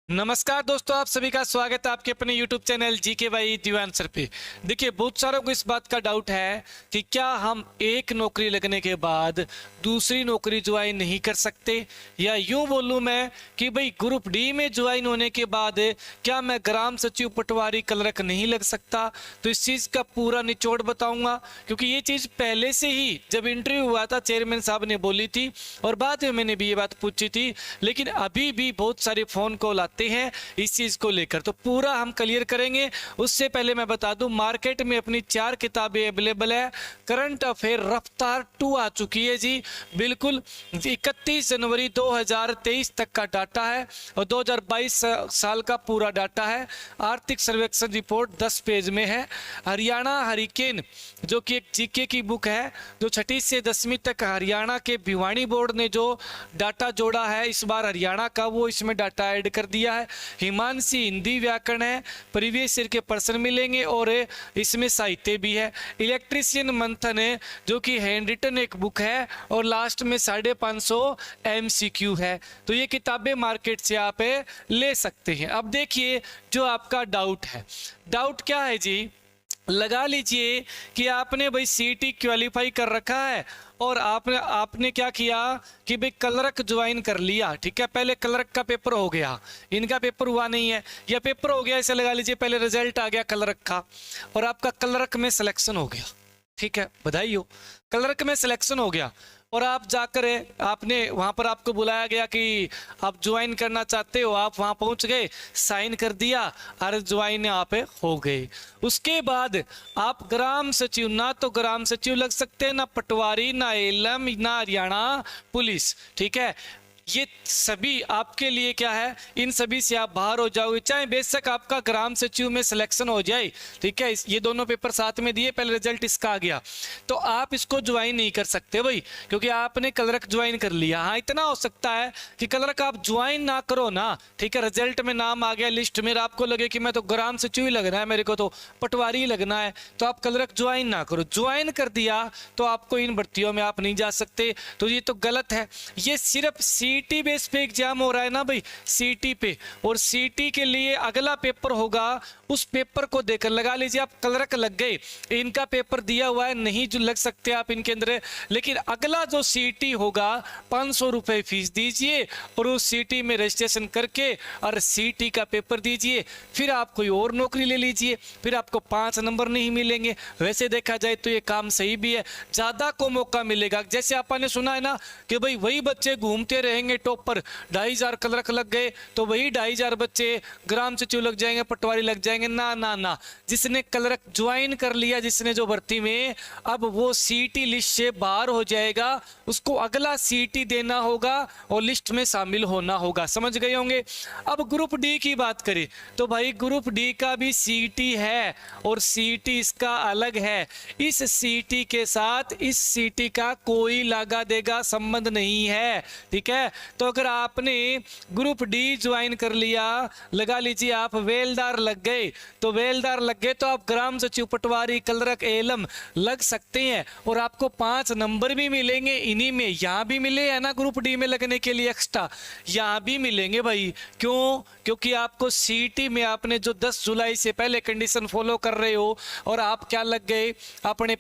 नमस्कार दोस्तों, आप सभी का स्वागत है आपके अपने YouTube channel GK by the answer पे। देखिए, बहुत सारों को इस बात का डाउट है कि क्या हम एक नौकरी लगने के बाद दूसरी नौकरी ज्वाइन नहीं कर सकते, या यूं बोलूं मैं कि भाई ग्रुप डी में ज्वाइन होने के बाद क्या मैं ग्राम सचिव पटवारी क्लर्क नहीं लग सकता। तो इस चीज़ का पूरा निचोड़ बताऊंगा, क्योंकि ये चीज़ पहले से ही जब इंटरव्यू हुआ था चेयरमैन साहब ने बोली थी और बाद में मैंने भी ये बात पूछी थी, लेकिन अभी भी बहुत सारे फोन कॉल आते हैं इस चीज को लेकर, तो पूरा हम क्लियर करेंगे। उससे पहले मैं बता दूं, मार्केट में अपनी 4 किताबें अवेलेबल है। करंट अफेयर रफ्तार 2 आ चुकी है जी, बिल्कुल 31 जनवरी 2023 तक का डाटा है और 2022 साल का पूरा डाटा है। आर्थिक सर्वेक्षण रिपोर्ट 10 पेज में है। हरियाणा हरिकेन जो कि एक जीके की बुक है, जो 6ठी से 10वीं तक हरियाणा के भिवानी बोर्ड ने जो डाटा जोड़ा है इस बार हरियाणा का, वो इसमें डाटा ऐड कर दिया है। हिमांशी हिंदी व्याकरण है, प्रीवियस ईयर के पर्सन मिलेंगे और इसमें साहित्य भी है। इलेक्ट्रीशियन मंथन है जो कि हैंड रिटन एक बुक है और लास्ट में 550 MCQ है। तो ये किताबें मार्केट से आप ले सकते हैं। अब देखिए, जो आपका डाउट है, डाउट क्या है जी, लगा लीजिए कि आपने भाई सीटी क्वालिफाई कर रखा है और आपने क्या किया कि भाई क्लर्क ज्वाइन कर लिया। ठीक है, पहले क्लर्क का पेपर हो गया, इनका पेपर हुआ नहीं है, या पेपर हो गया ऐसे लगा लीजिए, पहले रिजल्ट आ गया क्लर्क का और आपका क्लर्क में सिलेक्शन हो गया। ठीक है, बधाई हो, क्लर्क में सिलेक्शन हो गया और आप जाकर आपने वहां पर आपको बुलाया गया कि आप ज्वाइन करना चाहते हो, आप वहां पहुंच गए, साइन कर दिया और ज्वाइन आप हो गए। उसके बाद आप ग्राम सचिव, ना तो ग्राम सचिव लग सकते हैं, ना पटवारी, ना एलएम, ना हरियाणा पुलिस। ठीक है, ये सभी आपके लिए क्या है, इन सभी से आप बाहर हो जाओगे, चाहे बेशक आपका ग्राम सचिव में सिलेक्शन हो जाए। ठीक है, ये दोनों पेपर साथ में दिए, पहले रिजल्ट इसका आ गया, तो आप इसको ज्वाइन नहीं कर सकते भाई, क्योंकि आपने क्लर्क ज्वाइन कर लिया। हाँ, इतना हो सकता है कि क्लर्क आप ज्वाइन ना करो ना, ठीक है, रिजल्ट में नाम आ गया लिस्ट में, आपको लगे कि मैं तो ग्राम सचिव ही लगना है, मेरे को तो पटवारी ही लगना है, तो आप क्लर्क ज्वाइन ना करो। ज्वाइन कर दिया तो आपको इन भर्तियों में आप नहीं जा सकते, तो ये तो गलत है। ये सिर्फ सीटी बेस पे एग्जाम हो रहा है ना भाई, सीटी पे, और सीटी के लिए अगला पेपर होगा, उस पेपर को देकर लगा लीजिए आप क्लर्क लग गए, इनका पेपर दिया हुआ है, नहीं जो लग सकते आप इनके अंदर, लेकिन अगला जो सीटी होगा 500 रुपए फीस दीजिए और उस सीटी में रजिस्ट्रेशन करके और सीटी का पेपर दीजिए, फिर आप कोई और नौकरी ले लीजिए, फिर आपको 5 नंबर नहीं मिलेंगे। वैसे देखा जाए तो ये काम सही भी है, ज्यादा को मौका मिलेगा। जैसे आपने सुना है ना कि भाई वही बच्चे घूमते रहेंगे टॉप पर, 2500 क्लर्क लग गए तो वही 2500 बच्चे ग्राम सचिव लग जाएंगे, पटवारी लग जाएंगे। ना ना ना, जिसने क्लर्क ज्वाइन कर लिया, जिसने जो भर्ती में, अब वो सीटी लिस्ट से बाहर हो जाएगा, उसको अगला सीटी देना होगा और लिस्ट में शामिल होना होगा। समझ गए होंगे। अब ग्रुप डी की बात करें तो भाई ग्रुप डी का भी सीटी है और सीटी इसका अलग है। इस सीटी के साथ इस सीटी का कोई लागा देगा संबंध नहीं है। ठीक है, तो अगर आपने ग्रुप डी ज्वाइन कर लिया, लगा लीजिए आप वेलदार लग गए, तो वेलदार लग गए तो आप ग्राम सचिव, पटवारी, क्लर्क, एलम लग सकते हैं और आपको 5 नंबर भी मिलेंगे इन्हीं में। यहाँ भी मिले है ना ग्रुप डी में लगने के लिए एक्स्ट्रा, यहाँ भी मिलेंगे भाई। क्यों? क्योंकि आपको सीटी में आपने जो 10 जुलाई से पहले कंडीशन फॉलो कर रहे हो और आप क्या लग गए, अपने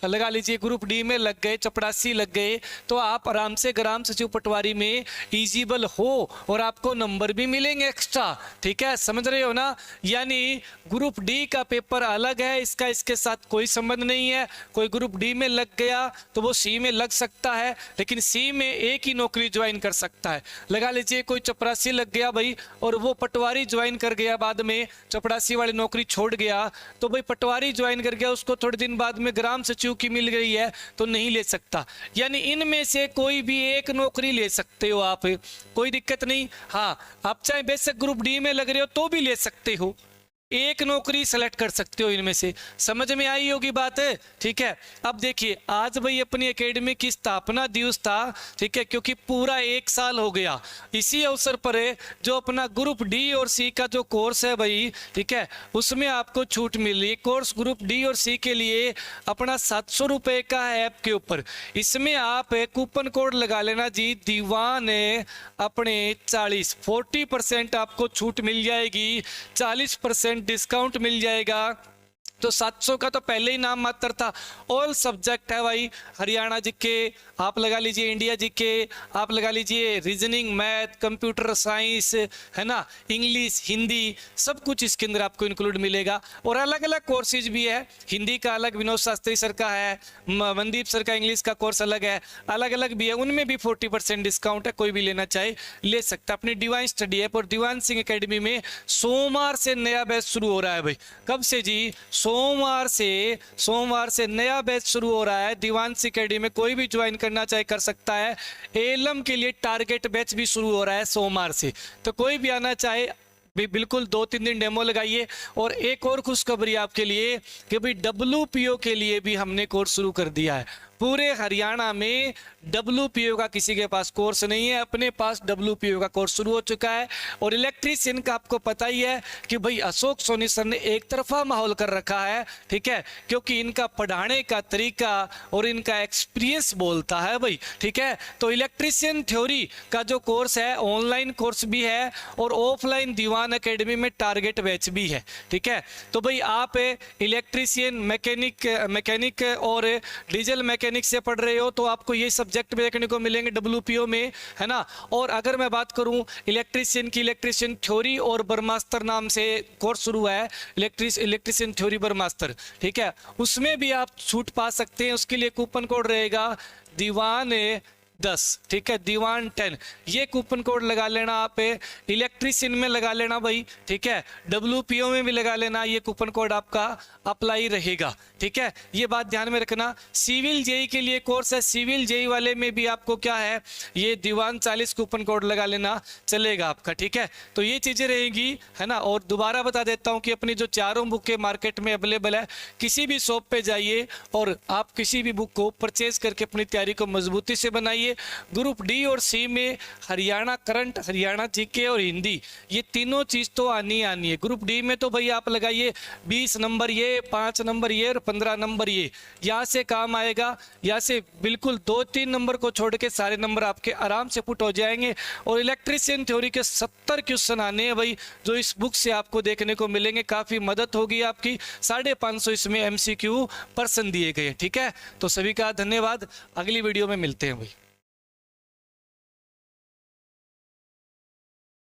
लगा लीजिए ग्रुप डी में लग गए, चपड़ासी लग गए, तो आप आराम से ग्राम सचिव पटवारी में एलिजिबल हो और आपको नंबर भी मिलेंगे एक्स्ट्रा। ठीक है, समझ रहे हो ना। यानी ग्रुप डी का पेपर अलग है, इसका इसके साथ कोई संबंध नहीं है। कोई ग्रुप डी में लग गया तो वो सी में लग सकता है, लेकिन सी में एक ही नौकरी ज्वाइन कर सकता है। लगा लीजिए कोई चपरासी लग गया भाई और वो पटवारी ज्वाइन कर गया, बाद में चपरासी वाली नौकरी छोड़ गया, तो भाई पटवारी ज्वाइन कर गया, उसको थोड़े दिन बाद में ग्राम सचिव की मिल गई है तो नहीं ले सकता। यानी इनमें से कोई भी एक नौकरी ले सकते हो आप, कोई दिक्कत नहीं। हाँ, आप चाहे बेशक ग्रुप डी में लग रहे हो तो भी ले सकते हो। एक नौकरी सेलेक्ट कर सकते हो इनमें से। समझ में आई होगी बात है, ठीक है। अब देखिए आज भाई अपनी एकेडमी की स्थापना दिवस था, ठीक है, क्योंकि पूरा 1 साल हो गया। इसी अवसर पर जो अपना ग्रुप डी और सी का जो कोर्स है भाई, ठीक है, उसमें आपको छूट मिल रही है। कोर्स ग्रुप डी और सी के लिए अपना 700 रुपये का है ऐप के ऊपर। इसमें आप कूपन कोड लगा लेना जी, दीवान अपने 40% आपको छूट मिल जाएगी, 40% डिस्काउंट मिल जाएगा। तो 700 का तो पहले ही नाम मात्र था। ऑल सब्जेक्ट है भाई, हरियाणा जीके आप लगा लीजिए, इंडिया जीके आप लगा लीजिए, रीजनिंग, मैथ, कंप्यूटर साइंस, है ना, इंग्लिश, हिंदी, सब कुछ इसके अंदर आपको इंक्लूड मिलेगा। और अलग अलग कोर्सेज भी है, हिंदी का अलग विनोद शास्त्री सर का है, मनदीप सर का इंग्लिश का कोर्स अलग है, अलग अलग भी है, उनमें भी 40% डिस्काउंट है। कोई भी लेना चाहे ले सकता है। अपनी डिवाइन स्टडी ऐप और दीवान सिंह एकेडमी में सोमवार से नया बैच शुरू हो रहा है भाई। कब से जी? सोमवार से नया बैच शुरू हो रहा है। दीवान सिंह एकेडमी में कोई भी ज्वाइन करना चाहे कर सकता है। एलम के लिए टारगेट बैच भी शुरू हो रहा है सोमवार से, तो कोई भी आना चाहे बिल्कुल 2-3 दिन डेमो लगाइए। और एक और खुशखबरी आपके लिए कि भाई WPO के लिए भी हमने कोर्स शुरू कर दिया है। पूरे हरियाणा में WPO का किसी के पास कोर्स नहीं है, अपने पास WPO का कोर्स शुरू हो चुका है। और इलेक्ट्रीशियन का आपको पता ही है कि भाई अशोक सोनी सर ने एक तरफा माहौल कर रखा है, ठीक है, क्योंकि इनका पढ़ाने का तरीका और इनका एक्सपीरियंस बोलता है भाई, ठीक है। तो इलेक्ट्रीशियन थ्योरी का जो कोर्स है ऑनलाइन कोर्स भी है और ऑफलाइन दीवान एकेडमी में टारगेट बैच भी है, ठीक है। तो भाई आप इलेक्ट्रीशियन, मैकेनिक और डीजल मैकेनिक से पढ़ रहे हो तो आपको ये सब्जेक्ट देखने को मिलेंगे WPO में, है ना। और अगर मैं बात करूं इलेक्ट्रीशियन की, इलेक्ट्रीशियन थ्योरी और बर्मास्टर नाम से कोर्स शुरू है, इलेक्ट्रीशियन थ्योरी बर्मास्टर, ठीक है, उसमें भी आप छूट पा सकते हैं। उसके लिए कूपन कोड रहेगा दीवान 10, ठीक है, दीवान 10, ये कूपन कोड लगा लेना आप। इलेक्ट्रीशियन में लगा लेना भाई, ठीक है, WPO में भी लगा लेना, ये कूपन कोड आपका अप्लाई रहेगा, ठीक है। ये बात ध्यान में रखना। सिविल जेई के लिए कोर्स है, सिविल जेई वाले में भी आपको क्या है, ये दीवान 40 कूपन कोड लगा लेना, चलेगा आपका, ठीक है। तो ये चीजें रहेगी, है ना। और दोबारा बता देता हूं कि अपनी जो चारों बुकें मार्केट में अवेलेबल है, किसी भी शॉप पे जाइए और आप किसी भी बुक को परचेज करके अपनी तैयारी को मजबूती से बनाइए। ग्रुप डी और सी में हरियाणा करंट, हरियाणा जीके और हिंदी, ये तीनों चीज तो आनी है। ग्रुप डी में तो भाई आप लगाइए 20 नंबर ये, 5 नंबर ये और 15 नंबर ये, यहाँ से काम आएगा। यहाँ से बिल्कुल 2-3 नंबर को छोड़ के सारे नंबर आपके आराम से पुट हो जाएंगे। और इलेक्ट्रीशियन थ्योरी के 70 क्वेश्चन आने हैं भाई, जो इस बुक से आपको देखने को मिलेंगे। काफी मदद होगी आपकी। 550 इसमें MCQ पर्सन दिए गए, ठीक है। तो सभी का धन्यवाद, अगली वीडियो में मिलते हैं भाई।